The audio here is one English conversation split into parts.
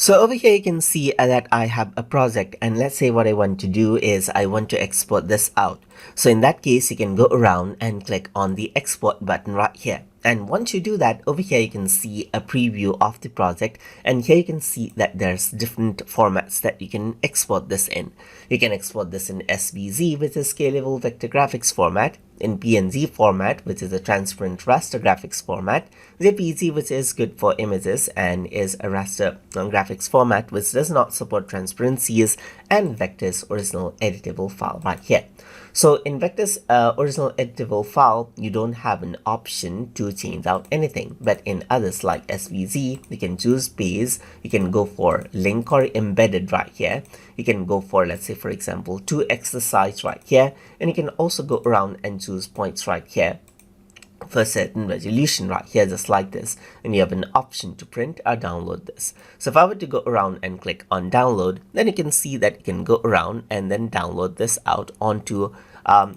So over here you can see that I have a project, and let's say what I want to do is I want to export this out. So in that case, you can go around and click on the export button right here. And once you do that, over here you can see a preview of the project, and here you can see that there's different formats that you can export this in. You can export this in SVZ, which is scalable vector graphics format, in PNG format, which is a transparent raster graphics format, JPG, which is good for images and is a raster graphics format which does not support transparencies, and Vectr's original editable file right here. So in Vectr's original editable file, you don't have an option to change out anything, but in others like SVZ, you can choose base, you can go for link or embedded right here. You can go for, let's say for example, 2x the size right here, and you can also go around and choose points right here for a certain resolution right here, just like this, and you have an option to print or download this. So if I were to go around and click on download, then you can see that you can go around and then download this out onto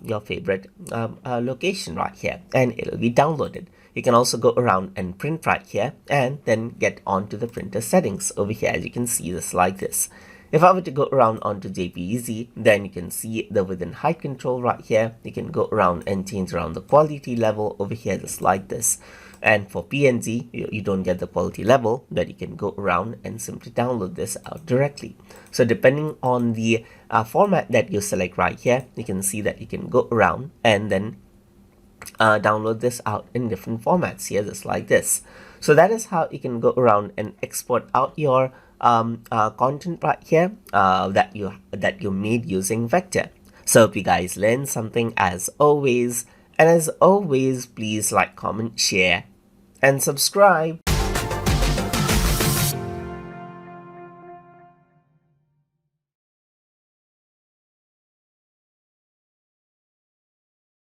your favorite location right here, and it'll be downloaded. You can also go around and print right here and then get onto the printer settings over here, as you can see, just like this. If I were to go around onto JPEG, then you can see the width and height control right here. You can go around and change around the quality level over here, just like this. And for PNG, you don't get the quality level, but you can go around and simply download this out directly. So depending on the format that you select right here, you can see that you can go around and then download this out in different formats here, just like this. So that is how you can go around and export out your content right here that you made using Vectr. So hope you guys learned something as always, and as always, please like, comment, share, and subscribe.